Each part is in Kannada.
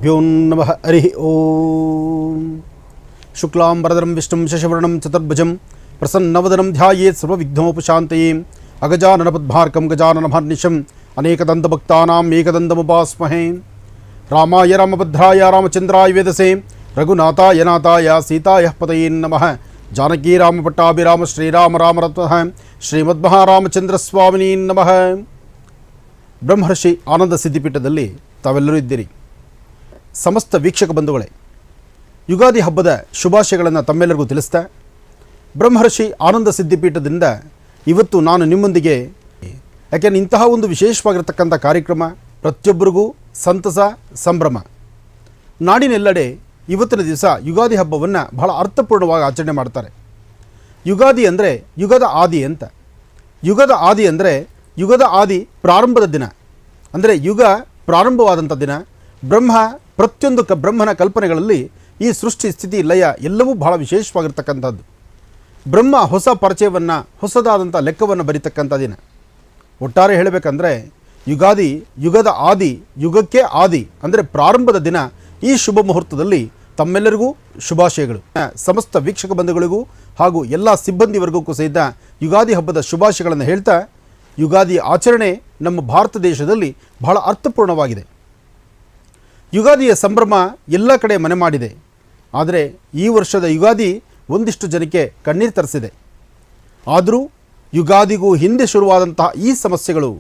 ಭ್ಯೋ ನಮಃ ಹರಿ ಓಂ. ಶುಕ್ಲಾಂಬರಧರಂ ವಿಷ್ಣುಂ ಶಶಿವರ್ಣಂ ಚತುರ್ಭುಜಂ ಪ್ರಸನ್ನವದನಂ ಧ್ಯಾಯೇತ್ ಸರ್ವವಿಘ್ನೋಪಶಾಂತಯೇ. ಅಗಜಾನನ ಪದ್ಮಾರ್ಕಂ ಗಜಾನನಮಹರ್ನಿಶಂ ಅನೇಕದಂತಭಕ್ತಾನಾಂ ಏಕದಂತಮುಪಾಸ್ಮಹೇ. ರಾಮಾಯ ರಾಮಭದ್ರಾಯ ರಾಮಚಂದ್ರಾಯ ವೇದಸೇ ರಘುನಾಥಾಯ ನಾಥಾಯ ಸೀತಾಯ ಪತಯೇ ನಮಃ. ಜಾನಕಿ ರಾಮಪಟ್ಟಾಭಿರಾಮ ಶ್ರೀರಾಮ ರಾಮರತ್ನಃ ಶ್ರೀಮದ್ಮಹಾರಾಮಚಂದ್ರ ಸ್ವಾಮಿನೇ ನಮಃ. ಬ್ರಹ್ಮರ್ಷಿ ಆನಂದ ಸಿದ್ಧಿಪೀಠದಲ್ಲಿ ತಾವೆಲ್ಲರೂ ಇದ್ದೀರಿ. ಸಮಸ್ತ ವೀಕ್ಷಕ ಬಂಧುಗಳೇ, ಯುಗಾದಿ ಹಬ್ಬದ ಶುಭಾಶಯಗಳನ್ನು ತಮ್ಮೆಲ್ಲರಿಗೂ ತಿಳಿಸ್ತಾ, ಬ್ರಹ್ಮರ್ಷಿ ಆನಂದ ಸಿದ್ಧಿಪೀಠದಿಂದ ಇವತ್ತು ನಾನು ನಿಮ್ಮೊಂದಿಗೆ, ಯಾಕೆಂದರೆ ಇಂತಹ ಒಂದು ವಿಶೇಷವಾಗಿರತಕ್ಕಂಥ ಕಾರ್ಯಕ್ರಮ ಪ್ರತಿಯೊಬ್ಬರಿಗೂ ಸಂತಸ ಸಂಭ್ರಮ. ನಾಡಿನೆಲ್ಲೆಡೆ ಇವತ್ತಿನ ದಿವಸ ಯುಗಾದಿ ಹಬ್ಬವನ್ನು ಬಹಳ ಅರ್ಥಪೂರ್ಣವಾಗಿ ಆಚರಣೆ ಮಾಡ್ತಾರೆ. ಯುಗಾದಿ ಅಂದರೆ ಯುಗದ ಆದಿ ಅಂತ. ಯುಗದ ಆದಿ ಅಂದರೆ ಯುಗದ ಆದಿ ಪ್ರಾರಂಭದ ದಿನ, ಅಂದರೆ ಯುಗ ಪ್ರಾರಂಭವಾದಂಥ ದಿನ. ಪ್ರತಿಯೊಂದು ಬ್ರಹ್ಮನ ಕಲ್ಪನೆಗಳಲ್ಲಿ ಈ ಸೃಷ್ಟಿ ಸ್ಥಿತಿ ಲಯ ಎಲ್ಲವೂ ಬಹಳ ವಿಶೇಷವಾಗಿರ್ತಕ್ಕಂಥದ್ದು. ಬ್ರಹ್ಮ ಹೊಸ ಪರಿಚಯವನ್ನು, ಹೊಸದಾದಂಥ ಲೆಕ್ಕವನ್ನು ಬರೀತಕ್ಕಂಥ ದಿನ. ಒಟ್ಟಾರೆ ಹೇಳಬೇಕಂದ್ರೆ ಯುಗಾದಿ ಯುಗದ ಆದಿ, ಯುಗಕ್ಕೆ ಆದಿ ಅಂದರೆ ಪ್ರಾರಂಭದ ದಿನ. ಈ ಶುಭ ಮುಹೂರ್ತದಲ್ಲಿ ತಮ್ಮೆಲ್ಲರಿಗೂ ಶುಭಾಶಯಗಳು. ಸಮಸ್ತ ವೀಕ್ಷಕ ಬಂಧುಗಳಿಗೂ ಹಾಗೂ ಎಲ್ಲ ಸಿಬ್ಬಂದಿವರ್ಗಕ್ಕೂ ಸಹಿತ ಯುಗಾದಿ ಹಬ್ಬದ ಶುಭಾಶಯಗಳನ್ನು ಹೇಳ್ತಾ, ಯುಗಾದಿ ಆಚರಣೆ ನಮ್ಮ ಭಾರತ ದೇಶದಲ್ಲಿ ಬಹಳ ಅರ್ಥಪೂರ್ಣವಾಗಿದೆ. ಯುಗಾದಿಯ ಸಂಭ್ರಮ ಎಲ್ಲ ಕಡೆ ಮನೆ ಮಾಡಿದೆ. ಆದರೆ ಈ ವರ್ಷದ ಯುಗಾದಿ ಒಂದಿಷ್ಟು ಜನಕ್ಕೆ ಕಣ್ಣೀರು ತರಿಸಿದೆ. ಆದರೂ ಯುಗಾದಿಗೂ ಹಿಂದೆ ಶುರುವಾದಂತಹ ಈ ಸಮಸ್ಯೆಗಳು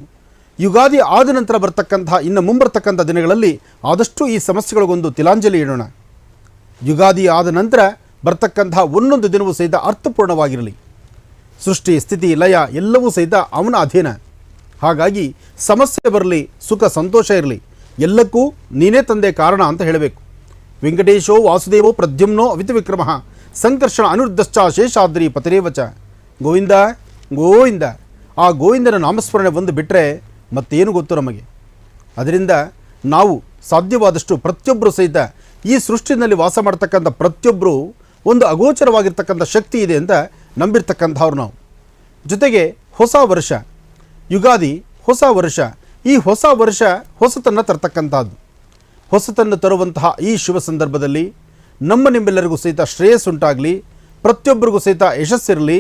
ಯುಗಾದಿ ಆದ ನಂತರ ಬರ್ತಕ್ಕಂತಹ ಇನ್ನು ಮುಂಬರ್ತಕ್ಕಂಥ ದಿನಗಳಲ್ಲಿ ಆದಷ್ಟು ಈ ಸಮಸ್ಯೆಗಳಿಗೊಂದು ತಿಲಾಂಜಲಿ ಇಡೋಣ. ಯುಗಾದಿ ಆದ ನಂತರ ಬರ್ತಕ್ಕಂತಹ ಒಂದೊಂದು ದಿನವೂ ಸಹಿತ ಅರ್ಥಪೂರ್ಣವಾಗಿರಲಿ. ಸೃಷ್ಟಿ ಸ್ಥಿತಿ ಲಯ ಎಲ್ಲವೂ ಸಹಿತ ಅವನ ಅಧೀನ. ಹಾಗಾಗಿ ಸಮಸ್ಯೆ ಬರಲಿ, ಸುಖ ಸಂತೋಷ ಇರಲಿ, ಎಲ್ಲಕ್ಕೂ ನೀನೇ ತಂದೆ ಕಾರಣ ಅಂತ ಹೇಳಬೇಕು. ವೆಂಕಟೇಶೋ ವಾಸುದೇವೋ ಪ್ರದ್ಯುಮ್ನೋ ಅವಿತ ವಿಕ್ರಮ ಸಂಕರ್ಷಣ ಅನಿರುದ್ಧಶ್ಚ ಶೇಷಾದ್ರಿ ಪತಿರೇವಚ. ಗೋವಿಂದ ಗೋವಿಂದ. ಆ ಗೋವಿಂದನ ನಾಮಸ್ಮರಣೆ ಒಂದು ಬಿಟ್ಟರೆ ಮತ್ತೇನು ಗೊತ್ತು ನಮಗೆ. ಅದರಿಂದ ನಾವು ಸಾಧ್ಯವಾದಷ್ಟು ಪ್ರತಿಯೊಬ್ಬರು ಸಹಿತ ಈ ಸೃಷ್ಟಿನಲ್ಲಿ ವಾಸ ಮಾಡ್ತಕ್ಕಂಥ ಪ್ರತಿಯೊಬ್ಬರು ಒಂದು ಅಗೋಚರವಾಗಿರ್ತಕ್ಕಂಥ ಶಕ್ತಿ ಇದೆ ಅಂತ ನಂಬಿರ್ತಕ್ಕಂಥವ್ರು ನಾವು. ಜೊತೆಗೆ ಹೊಸ ವರ್ಷ ಯುಗಾದಿ, ಹೊಸ ವರ್ಷ. ಈ ಹೊಸ ವರ್ಷ ಹೊಸತನ್ನು ತರ್ತಕ್ಕಂಥದ್ದು. ಹೊಸತನ್ನು ತರುವಂತಹ ಈ ಶುಭ ಸಂದರ್ಭದಲ್ಲಿ ನಿಮ್ಮೆಲ್ಲರಿಗೂ ಸಹಿತ ಶ್ರೇಯಸ್ಸುಂಟಾಗಲಿ, ಪ್ರತಿಯೊಬ್ಬರಿಗೂ ಸಹಿತ ಯಶಸ್ಸಿರಲಿ.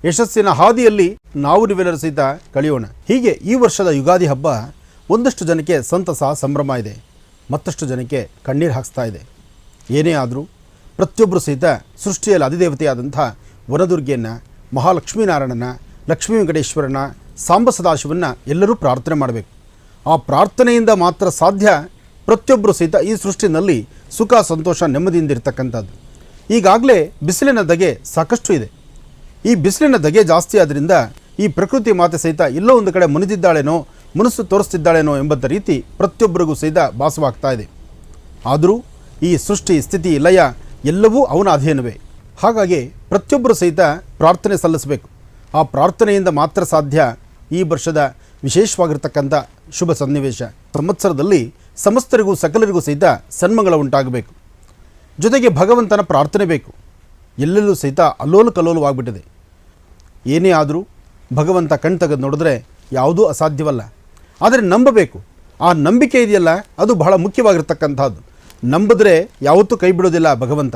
ಯಶಸ್ಸಿನ ಹಾದಿಯಲ್ಲಿ ನಾವು ನೀವೆಲ್ಲರೂ ಸಹಿತ ಕಳೆಯೋಣ. ಹೀಗೆ ಈ ವರ್ಷದ ಯುಗಾದಿ ಹಬ್ಬ ಒಂದಷ್ಟು ಜನಕ್ಕೆ ಸಂತಸ ಸಂಭ್ರಮ ಇದೆ, ಮತ್ತಷ್ಟು ಜನಕ್ಕೆ ಕಣ್ಣೀರು ಹಾಕಿಸ್ತಾ ಇದೆ. ಏನೇ ಆದರೂ ಪ್ರತಿಯೊಬ್ಬರು ಸಹಿತ ಸೃಷ್ಟಿಯಲ್ಲಿ ಅಧಿದೇವತೆಯಾದಂಥ ವನದುರ್ಗೆಯನ್ನು, ಮಹಾಲಕ್ಷ್ಮೀನಾರಾಯಣನ, ಲಕ್ಷ್ಮೀ ವೆಂಕಟೇಶ್ವರನ, ಸಾಂಬ ಸದಾಶಿವನ್ನ ಎಲ್ಲರೂ ಪ್ರಾರ್ಥನೆ ಮಾಡಬೇಕು. ಆ ಪ್ರಾರ್ಥನೆಯಿಂದ ಮಾತ್ರ ಸಾಧ್ಯ ಪ್ರತಿಯೊಬ್ಬರು ಸಹಿತ ಈ ಸೃಷ್ಟಿನಲ್ಲಿ ಸುಖ ಸಂತೋಷ ನೆಮ್ಮದಿಯಿಂದ ಇರತಕ್ಕಂಥದ್ದು. ಈಗಾಗಲೇ ಬಿಸಿಲಿನ ಧಗೆ ಸಾಕಷ್ಟು ಇದೆ. ಈ ಬಿಸಿಲಿನ ಧಗೆ ಜಾಸ್ತಿ ಆದ್ದರಿಂದ ಈ ಪ್ರಕೃತಿ ಮಾತೆ ಸಹಿತ ಎಲ್ಲೋ ಒಂದು ಕಡೆ ಮುನಿದಿದ್ದಾಳೇನೋ, ಮುನಸ್ಸು ತೋರಿಸ್ತಿದ್ದಾಳೇನೋ ಎಂಬಂಥ ರೀತಿ ಪ್ರತಿಯೊಬ್ಬರಿಗೂ ಸಹಿತ ಭಾಸವಾಗ್ತಾ ಇದೆ. ಆದರೂ ಈ ಸೃಷ್ಟಿ ಸ್ಥಿತಿ ಲಯ ಎಲ್ಲವೂ ಅವನ ಅಧೀನವೇ. ಹಾಗಾಗಿ ಪ್ರತಿಯೊಬ್ಬರು ಸಹಿತ ಪ್ರಾರ್ಥನೆ ಸಲ್ಲಿಸಬೇಕು. ಆ ಪ್ರಾರ್ಥನೆಯಿಂದ ಮಾತ್ರ ಸಾಧ್ಯ ಈ ವರ್ಷದ ವಿಶೇಷವಾಗಿರ್ತಕ್ಕಂಥ ಶುಭ ಸನ್ನಿವೇಶ. ಸಂವತ್ಸರದಲ್ಲಿ ಸಮಸ್ತರಿಗೂ ಸಕಲರಿಗೂ ಸಹಿತ ಸನ್ಮಂಗಳ ಉಂಟಾಗಬೇಕು. ಜೊತೆಗೆ ಭಗವಂತನ ಪ್ರಾರ್ಥನೆ ಬೇಕು. ಎಲ್ಲೆಲ್ಲೂ ಸಹಿತ ಅಲ್ಲೋಲ ಕಲ್ಲೋಲವಾಗ್ಬಿಟ್ಟಿದೆ. ಏನೇ ಆದರೂ ಭಗವಂತ ಕಣ್ತೆಗೆದು ನೋಡಿದ್ರೆ ಯಾವುದೂ ಅಸಾಧ್ಯವಲ್ಲ. ಆದರೆ ನಂಬಬೇಕು. ಆ ನಂಬಿಕೆ ಇದೆಯಲ್ಲ, ಅದು ಬಹಳ ಮುಖ್ಯವಾಗಿರ್ತಕ್ಕಂಥದ್ದು. ನಂಬಿದ್ರೆ ಯಾವತ್ತೂ ಕೈ ಬಿಡೋದಿಲ್ಲ ಭಗವಂತ.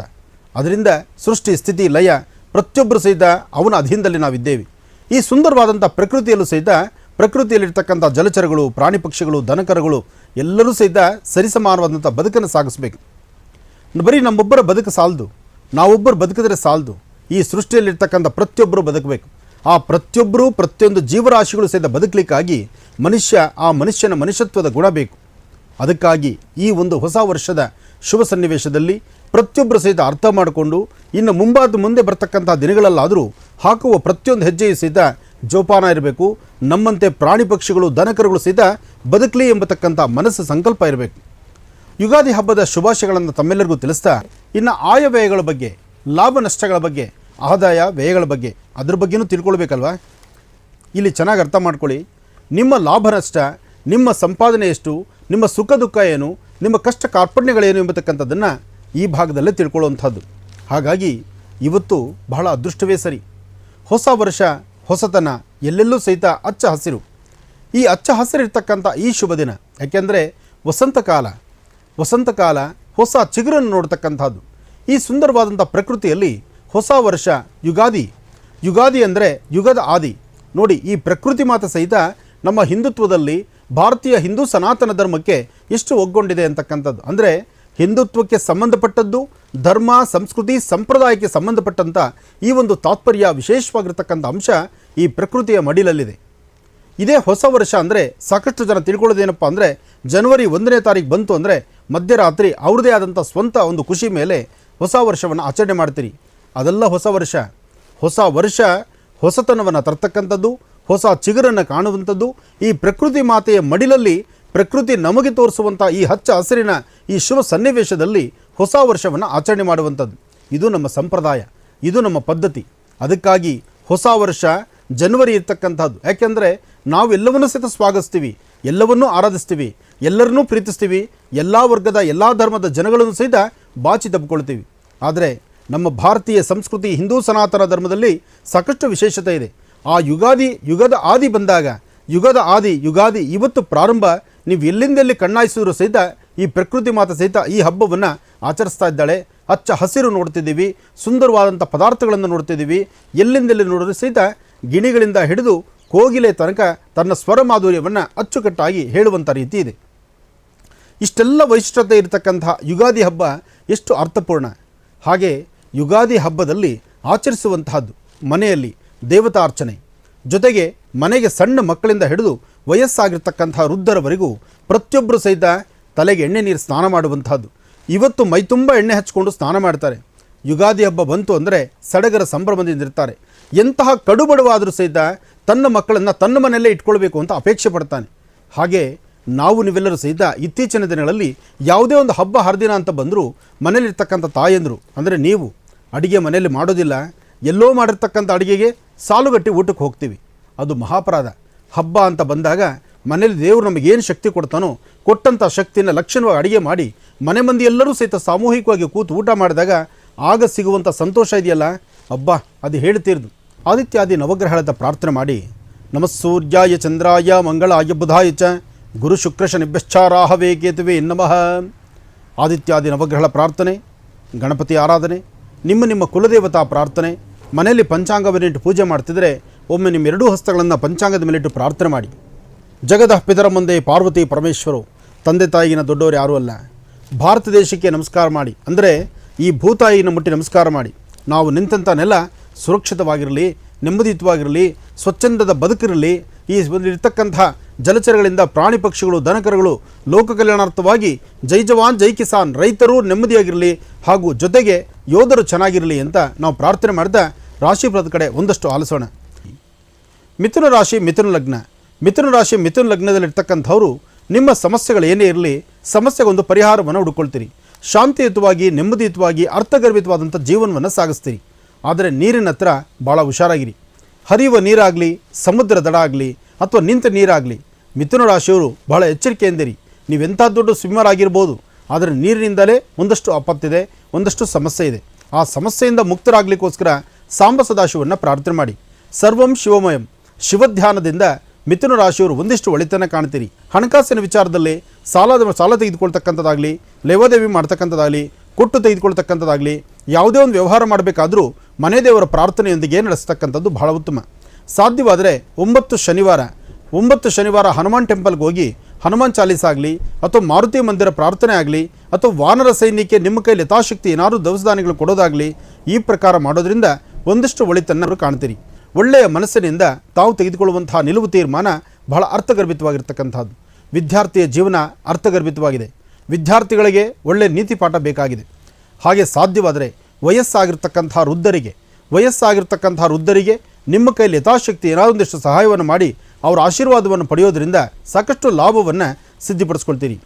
ಅದರಿಂದ ಸೃಷ್ಟಿ ಸ್ಥಿತಿ ಲಯ ಪ್ರತಿಯೊಬ್ಬರು ಸಹಿತ ಅವನ ಅಧೀನದಲ್ಲಿ ನಾವಿದ್ದೇವೆ. ಈ ಸುಂದರವಾದಂಥ ಪ್ರಕೃತಿಯಲ್ಲೂ ಸಹಿತ ಪ್ರಕೃತಿಯಲ್ಲಿರ್ತಕ್ಕಂಥ ಜಲಚರಗಳು, ಪ್ರಾಣಿ ಪಕ್ಷಿಗಳು, ದನಕರುಗಳು ಎಲ್ಲರೂ ಸಹಿತ ಸರಿಸಮಾನವಾದಂಥ ಬದುಕನ್ನು ಸಾಗಿಸಬೇಕು. ಬರೀ ನಮ್ಮೊಬ್ಬರ ಬದುಕು ಸಾಲದು, ನಾವೊಬ್ಬರು ಬದುಕಿದ್ರೆ ಸಾಲದು. ಈ ಸೃಷ್ಟಿಯಲ್ಲಿರ್ತಕ್ಕಂಥ ಪ್ರತಿಯೊಬ್ಬರು ಬದುಕಬೇಕು. ಆ ಪ್ರತಿಯೊಬ್ಬರೂ ಪ್ರತಿಯೊಂದು ಜೀವರಾಶಿಗಳು ಸಹಿತ ಬದುಕಲಿಕ್ಕಾಗಿ ಆ ಮನುಷ್ಯನ ಮನುಷ್ಯತ್ವದ ಗುಣ ಬೇಕು. ಅದಕ್ಕಾಗಿ ಈ ಒಂದು ಹೊಸ ವರ್ಷದ ಶುಭ ಸನ್ನಿವೇಶದಲ್ಲಿ ಪ್ರತಿಯೊಬ್ಬರು ಸಹಿತ ಅರ್ಥ ಮಾಡಿಕೊಂಡು ಇನ್ನು ಮುಂದೆ ಬರ್ತಕ್ಕಂಥ ದಿನಗಳಲ್ಲಾದರೂ ಹಾಕುವ ಪ್ರತಿಯೊಂದು ಹೆಜ್ಜೆಯು ಸಹಿತ ಜೋಪಾನ ಇರಬೇಕು. ನಮ್ಮಂತೆ ಪ್ರಾಣಿ ಪಕ್ಷಿಗಳು ದನಕರುಗಳು ಸಹಿತ ಬದುಕಲಿ ಎಂಬತಕ್ಕಂಥ ಮನಸ್ಸು ಸಂಕಲ್ಪ ಇರಬೇಕು. ಯುಗಾದಿ ಹಬ್ಬದ ಶುಭಾಶಯಗಳನ್ನು ತಮ್ಮೆಲ್ಲರಿಗೂ ತಿಳಿಸ್ತಾ, ಇನ್ನು ಆಯವ್ಯಯಗಳ ಬಗ್ಗೆ, ಲಾಭ ನಷ್ಟಗಳ ಬಗ್ಗೆ, ಆದಾಯ ವ್ಯಯಗಳ ಬಗ್ಗೆ, ಅದ್ರ ಬಗ್ಗೆನೂ ತಿಳ್ಕೊಳ್ಬೇಕಲ್ವ. ಇಲ್ಲಿ ಚೆನ್ನಾಗಿ ಅರ್ಥ ಮಾಡ್ಕೊಳ್ಳಿ. ನಿಮ್ಮ ಲಾಭ ನಷ್ಟ, ನಿಮ್ಮ ಸಂಪಾದನೆ ಎಷ್ಟು, ನಿಮ್ಮ ಸುಖ ದುಃಖ ಏನು, ನಿಮ್ಮ ಕಷ್ಟ ಕಾರ್ಪಣ್ಯಗಳೇನು ಎಂಬತಕ್ಕಂಥದ್ದನ್ನು ಈ ಭಾಗದಲ್ಲೇ ತಿಳ್ಕೊಳ್ಳುವಂಥದ್ದು. ಹಾಗಾಗಿ ಇವತ್ತು ಬಹಳ ಅದೃಷ್ಟವೇ ಸರಿ. ಹೊಸ ವರ್ಷ, ಹೊಸತನ, ಎಲ್ಲೆಲ್ಲೂ ಸಹಿತ ಹಚ್ಚ ಹಸಿರು. ಈ ಹಚ್ಚ ಹಸಿರಿರ್ತಕ್ಕಂಥ ಈ ಶುಭ ದಿನ, ಯಾಕೆಂದರೆ ವಸಂತ ಕಾಲ, ವಸಂತಕಾಲ, ಹೊಸ ಚಿಗುರನ್ನು ನೋಡ್ತಕ್ಕಂಥದ್ದು. ಈ ಸುಂದರವಾದಂಥ ಪ್ರಕೃತಿಯಲ್ಲಿ ಹೊಸ ವರ್ಷ ಯುಗಾದಿ. ಯುಗಾದಿ ಅಂದರೆ ಯುಗದ ಆದಿ. ನೋಡಿ, ಈ ಪ್ರಕೃತಿ ಮಾತ ಸಹಿತ ನಮ್ಮ ಹಿಂದುತ್ವದಲ್ಲಿ ಭಾರತೀಯ ಹಿಂದೂ ಸನಾತನ ಧರ್ಮಕ್ಕೆ ಎಷ್ಟು ಒಗ್ಗೊಂಡಿದೆ ಅಂತಕ್ಕಂಥದ್ದು. ಅಂದರೆ ಹಿಂದುತ್ವಕ್ಕೆ ಸಂಬಂಧಪಟ್ಟದ್ದು, ಧರ್ಮ, ಸಂಸ್ಕೃತಿ, ಸಂಪ್ರದಾಯಕ್ಕೆ ಸಂಬಂಧಪಟ್ಟಂಥ ಈ ಒಂದು ತಾತ್ಪರ್ಯ ವಿಶೇಷವಾಗಿರ್ತಕ್ಕಂಥ ಅಂಶ ಈ ಪ್ರಕೃತಿಯ ಮಡಿಲಲ್ಲಿದೆ. ಇದೇ ಹೊಸ ವರ್ಷ ಅಂದರೆ ಸಾಕಷ್ಟು ಜನ ತಿಳ್ಕೊಳ್ಳೋದೇನಪ್ಪ ಅಂದರೆ ಜನವರಿ 1ನೇ ತಾರೀಕು ಬಂತು ಅಂದರೆ ಮಧ್ಯರಾತ್ರಿ ಅವ್ರದ್ದೇ ಆದಂಥ ಸ್ವಂತ ಒಂದು ಖುಷಿ ಮೇಲೆ ಹೊಸ ವರ್ಷವನ್ನು ಆಚರಣೆ ಮಾಡ್ತೀರಿ. ಅದೆಲ್ಲ ಹೊಸ ವರ್ಷ. ಹೊಸ ವರ್ಷ ಹೊಸತನವನ್ನು ತರ್ತಕ್ಕಂಥದ್ದು, ಹೊಸ ಚಿಗುರನ್ನು ಕಾಣುವಂಥದ್ದು. ಈ ಪ್ರಕೃತಿ ಮಾತೆಯ ಮಡಿಲಲ್ಲಿ ಪ್ರಕೃತಿ ನಮಗೆ ತೋರಿಸುವಂಥ ಈ ಹಚ್ಚ ಹಸಿರಿನ ಈ ಶುಭ ಸನ್ನಿವೇಶದಲ್ಲಿ ಹೊಸ ವರ್ಷವನ್ನು ಆಚರಣೆ ಮಾಡುವಂಥದ್ದು. ಇದು ನಮ್ಮ ಸಂಪ್ರದಾಯ, ಇದು ನಮ್ಮ ಪದ್ಧತಿ. ಅದಕ್ಕಾಗಿ ಹೊಸ ವರ್ಷ ಜನವರಿ ಇರ್ತಕ್ಕಂಥದ್ದು. ಯಾಕೆಂದರೆ ನಾವು ಎಲ್ಲವನ್ನೂ ಸಹಿತ ಸ್ವಾಗತಿಸ್ತೀವಿ, ಎಲ್ಲವನ್ನೂ ಆರಾಧಿಸ್ತೀವಿ, ಎಲ್ಲರನ್ನೂ ಪ್ರೀತಿಸ್ತೀವಿ, ಎಲ್ಲ ವರ್ಗದ ಎಲ್ಲ ಧರ್ಮದ ಜನಗಳನ್ನು ಸಹಿತ ಬಾಚಿ ತಬ್ಕೊಳ್ತೀವಿ. ಆದರೆ ನಮ್ಮ ಭಾರತೀಯ ಸಂಸ್ಕೃತಿ ಹಿಂದೂ ಸನಾತನ ಧರ್ಮದಲ್ಲಿ ಸಾಕಷ್ಟು ವಿಶೇಷತೆ ಇದೆ. ಆ ಯುಗದ ಆದಿ ಬಂದಾಗ, ಯುಗದ ಆದಿ ಯುಗಾದಿ ಇವತ್ತು ಪ್ರಾರಂಭ. ನೀವು ಎಲ್ಲಿಂದೆಲ್ಲಿ ಕಣ್ಣಾಯಿಸಿದ್ರು ಸಹಿತ ಈ ಪ್ರಕೃತಿ ಮಾತೆ ಸಹಿತ ಈ ಹಬ್ಬವನ್ನು ಆಚರಿಸ್ತಾ ಇದ್ದಾಳೆ. ಹಚ್ಚ ಹಸಿರು ನೋಡ್ತಿದ್ದೀವಿ, ಸುಂದರವಾದಂಥ ಪದಾರ್ಥಗಳನ್ನು ನೋಡ್ತಿದ್ದೀವಿ. ಎಲ್ಲಿಂದೆಲ್ಲಿ ನೋಡಿದ್ರು ಸಹಿತ ಗಿಣಿಗಳಿಂದ ಹಿಡಿದು ಕೋಗಿಲೆ ತನಕ ತನ್ನ ಸ್ವರ ಮಾಧುರ್ಯವನ್ನು ಅಚ್ಚುಕಟ್ಟಾಗಿ ಹೇಳುವಂಥ ರೀತಿ ಇದೆ. ಇಷ್ಟೆಲ್ಲ ವೈಶಿಷ್ಟ್ಯತೆ ಇರತಕ್ಕಂಥ ಯುಗಾದಿ ಹಬ್ಬ ಎಷ್ಟು ಅರ್ಥಪೂರ್ಣ. ಹಾಗೆ ಯುಗಾದಿ ಹಬ್ಬದಲ್ಲಿ ಆಚರಿಸುವಂತಹದ್ದು ಮನೆಯಲ್ಲಿ ದೇವತಾರ್ಚನೆ, ಜೊತೆಗೆ ಮನೆಗೆ ಸಣ್ಣ ಮಕ್ಕಳಿಂದ ಹಿಡಿದು ವಯಸ್ಸಾಗಿರ್ತಕ್ಕಂಥ ವೃದ್ಧರವರೆಗೂ ಪ್ರತಿಯೊಬ್ಬರು ಸಹಿತ ತಲೆಗೆ ಎಣ್ಣೆ ನೀರು ಸ್ನಾನ ಮಾಡುವಂತಹದ್ದು. ಇವತ್ತು ಮೈತುಂಬ ಎಣ್ಣೆ ಹಚ್ಕೊಂಡು ಸ್ನಾನ ಮಾಡ್ತಾರೆ. ಯುಗಾದಿ ಹಬ್ಬ ಬಂತು ಅಂದರೆ ಸಡಗರ ಸಂಭ್ರಮದಿಂದ ಇರ್ತಾರೆ. ಎಂತಹ ಕಡುಬಡವಾದರೂ ಸಹಿತ ತನ್ನ ಮಕ್ಕಳನ್ನು ತನ್ನ ಮನೆಯಲ್ಲೇ ಇಟ್ಕೊಳ್ಬೇಕು ಅಂತ ಅಪೇಕ್ಷೆ ಪಡ್ತಾನೆ. ಹಾಗೆ ನಾವು ನೀವೆಲ್ಲರೂ ಸಹಿತ ಇತ್ತೀಚಿನ ದಿನಗಳಲ್ಲಿ ಯಾವುದೇ ಒಂದು ಹಬ್ಬ ಹರಿದಿನ ಅಂತ ಬಂದರೂ ಮನೇಲಿರ್ತಕ್ಕಂಥ ತಾಯಂದರು ಅಂದರೆ ನೀವು ಅಡುಗೆ ಮನೆಯಲ್ಲಿ ಮಾಡೋದಿಲ್ಲ, ಎಲ್ಲೋ ಮಾಡಿರ್ತಕ್ಕಂಥ ಅಡುಗೆಗೆ ಸಾಲುಗಟ್ಟಿ ಊಟಕ್ಕೆ ಹೋಗ್ತೀವಿ. ಅದು ಮಹಾಪರಾಧ. ಹಬ್ಬ ಅಂತ ಬಂದಾಗ ಮನೇಲಿ ದೇವರು ನಮಗೇನು ಶಕ್ತಿ ಕೊಡ್ತಾನೋ ಕೊಟ್ಟಂಥ ಶಕ್ತಿಯನ್ನು ಲಕ್ಷಣವಾಗಿ ಅಡುಗೆ ಮಾಡಿ ಮನೆ ಮಂದಿ ಎಲ್ಲರೂ ಸಹಿತ ಸಾಮೂಹಿಕವಾಗಿ ಕೂತು ಊಟ ಮಾಡಿದಾಗ ಆಗ ಸಿಗುವಂಥ ಸಂತೋಷ ಇದೆಯಲ್ಲ, ಹಬ್ಬ ಅದು ಹೇಳ್ತಿರ್ದು. ಆದಿತ್ಯಾದಿ ನವಗ್ರಹದ ಪ್ರಾರ್ಥನೆ ಮಾಡಿ, ನಮಸ್ಸೂರ್ಯಾಯ ಚಂದ್ರಾಯ ಮಂಗಳಾಯ ಬುಧಾಯ ಚ ಗುರು ಶುಕ್ರ ಶನಿಭ್ಯಶ್ಚಾರಾಹವೇ ಕೇತುವೆ ನಮಃ. ಆದಿತ್ಯಾದಿ ನವಗ್ರಹಗಳ ಪ್ರಾರ್ಥನೆ, ಗಣಪತಿ ಆರಾಧನೆ, ನಿಮ್ಮ ಕುಲದೇವತಾ ಪ್ರಾರ್ಥನೆ. ಮನೆಯಲ್ಲಿ ಪಂಚಾಂಗವನ್ನಿಟ್ಟು ಪೂಜೆ ಮಾಡ್ತಿದ್ರೆ ಒಮ್ಮೆ ನಿಮ್ಮ ಎರಡೂ ಹಸ್ತಗಳನ್ನು ಪಂಚಾಂಗದ ಮೇಲಿಟ್ಟು ಪ್ರಾರ್ಥನೆ ಮಾಡಿ. ಜಗದ ಪಿತರ ಮುಂದೆ ಪಾರ್ವತಿ ಪರಮೇಶ್ವರು, ತಂದೆ ತಾಯಿಗಿನ ದೊಡ್ಡವರು ಯಾರೂ ಅಲ್ಲ. ಭಾರತ ದೇಶಕ್ಕೆ ನಮಸ್ಕಾರ ಮಾಡಿ, ಅಂದರೆ ಈ ಭೂತಾಯಿನ ಮುಟ್ಟಿ ನಮಸ್ಕಾರ ಮಾಡಿ. ನಾವು ನಿಂತಂಥ ನೆಲ ಸುರಕ್ಷಿತವಾಗಿರಲಿ, ನೆಮ್ಮದಿಯುತವಾಗಿರಲಿ, ಸ್ವಚ್ಛಂದದ ಬದುಕಿರಲಿ. ಈ ಇರ್ತಕ್ಕಂಥ ಜಲಚರಗಳಿಂದ ಪ್ರಾಣಿ ಪಕ್ಷಿಗಳು ದನಕರುಗಳು ಲೋಕ ಕಲ್ಯಾಣಾರ್ಥವಾಗಿ ಜೈ ಜವಾನ್ ಜೈ ಕಿಸಾನ್, ರೈತರು ನೆಮ್ಮದಿಯಾಗಿರಲಿ ಹಾಗೂ ಜೊತೆಗೆ ಯೋಧರು ಚೆನ್ನಾಗಿರಲಿ ಅಂತ ನಾವು ಪ್ರಾರ್ಥನೆ ಮಾಡಿದ ರಾಶಿ ಫಲದ ಕಡೆ ಒಂದಷ್ಟು ಆಲಿಸೋಣ. ಮಿಥುನ ರಾಶಿ ಮಿಥುನ ಲಗ್ನ. ಮಿಥುನ ರಾಶಿ ಮಿಥುನ ಲಗ್ನದಲ್ಲಿರ್ತಕ್ಕಂಥವರು ನಿಮ್ಮ ಸಮಸ್ಯೆಗಳು ಏನೇ ಇರಲಿ ಸಮಸ್ಯೆಗೊಂದು ಪರಿಹಾರವನ್ನು ಹುಡುಕೊಳ್ತೀರಿ. ಶಾಂತಿಯುತವಾಗಿ ನೆಮ್ಮದಿಯುತವಾಗಿ ಅರ್ಥಗರ್ಭಿತವಾದಂಥ ಜೀವನವನ್ನು ಸಾಗಿಸ್ತೀರಿ. ಆದರೆ ನೀರಿನ ಹತ್ರ ಭಾಳ ಹುಷಾರಾಗಿರಿ. ಹರಿಯುವ ನೀರಾಗಲಿ, ಸಮುದ್ರ ದಡ ಆಗಲಿ ಅಥವಾ ನಿಂತ ನೀರಾಗಲಿ, ಮಿಥುನ ರಾಶಿಯವರು ಬಹಳ ಎಚ್ಚರಿಕೆಯಿಂದಿರಿ. ನೀವೆಂಥ ದೊಡ್ಡ ಸ್ವಿಮ್ಮರ್ ಆಗಿರ್ಬೋದು, ಆದರೆ ನೀರಿನಿಂದಲೇ ಒಂದಷ್ಟು ಆಪತ್ತಿದೆ, ಒಂದಷ್ಟು ಸಮಸ್ಯೆ ಇದೆ. ಆ ಸಮಸ್ಯೆಯಿಂದ ಮುಕ್ತರಾಗಲಿಕ್ಕೋಸ್ಕರ ಸಾಂಬ ಸದಾಶಿವವನ್ನು ಪ್ರಾರ್ಥನೆ ಮಾಡಿ. ಸರ್ವಂ ಶಿವಮಯಂ ಶಿವಧ್ಯಾನದಿಂದ ಮಿಥುನ ರಾಶಿಯವರು ಒಂದಿಷ್ಟು ಒಳಿತನ್ನು ಕಾಣ್ತೀರಿ. ಹಣಕಾಸಿನ ವಿಚಾರದಲ್ಲಿ ಸಾಲ ತೆಗೆದುಕೊಳ್ತಕ್ಕಂಥದ್ದಾಗಲಿ, ಲೇವಾದೇವಿ ಮಾಡ್ತಕ್ಕಂಥದ್ದಾಗಲಿ, ಕೊಟ್ಟು ತೆಗೆದುಕೊಳ್ತಕ್ಕಂಥದ್ದಾಗಲಿ, ಯಾವುದೇ ಒಂದು ವ್ಯವಹಾರ ಮಾಡಬೇಕಾದರೂ ಮನೆ ದೇವರ ಪ್ರಾರ್ಥನೆಯೊಂದಿಗೆ ನಡೆಸ್ತಕ್ಕಂಥದ್ದು ಬಹಳ ಉತ್ತಮ. ಸಾಧ್ಯವಾದರೆ 9 ಶನಿವಾರ ಹನುಮಾನ್ ಟೆಂಪಲ್ಗೆ ಹೋಗಿ ಹನುಮಾನ್ ಚಾಲೀಸ ಆಗಲಿ ಅಥವಾ ಮಾರುತಿ ಮಂದಿರ ಪ್ರಾರ್ಥನೆ ಆಗಲಿ ಅಥವಾ ವಾನರ ಸೈನ್ಯಕ್ಕೆ ನಿಮ್ಮ ಕೈಲಿ ಯಥಾಶಕ್ತಿ ಏನಾದರೂ ದವಸದಾನಿಗಳು ಕೊಡೋದಾಗಲಿ, ಈ ಪ್ರಕಾರ ಮಾಡೋದ್ರಿಂದ ಒಂದಿಷ್ಟು ಒಳಿತನ್ನು ಕಾಣ್ತೀರಿ. ಒಳ್ಳೆಯ ಮನಸ್ಸಿನಿಂದ ತಾವು ತೆಗೆದುಕೊಳ್ಳುವಂತಹ ನಿಲುವು ತೀರ್ಮಾನ ಬಹಳ ಅರ್ಥಗರ್ಭಿತವಾಗಿರ್ತಕ್ಕಂಥದ್ದು. ವಿದ್ಯಾರ್ಥಿಯ ಜೀವನ ಅರ್ಥಗರ್ಭಿತವಾಗಿದೆ. ವಿದ್ಯಾರ್ಥಿಗಳಿಗೆ ಒಳ್ಳೆಯ ನೀತಿ ಪಾಠ ಬೇಕಾಗಿದೆ. ಹಾಗೆ ಸಾಧ್ಯವಾದರೆ ವಯಸ್ಸಾಗಿರ್ತಕ್ಕಂಥ ವೃದ್ಧರಿಗೆ ನಿಮ್ಮ ಕೈಲಿ ಯಥಾಶಕ್ತಿ ಏನಾದೊಂದಿಷ್ಟು ಸಹಾಯವನ್ನು ಮಾಡಿ ಅವರ ಆಶೀರ್ವಾದವನ್ನು ಪಡೆಯೋದರಿಂದ ಸಾಕಷ್ಟು ಲಾಭವನ್ನು ಸಿದ್ಧಿಪಡಿಸ್ಕೊಳ್ತೀರಿ.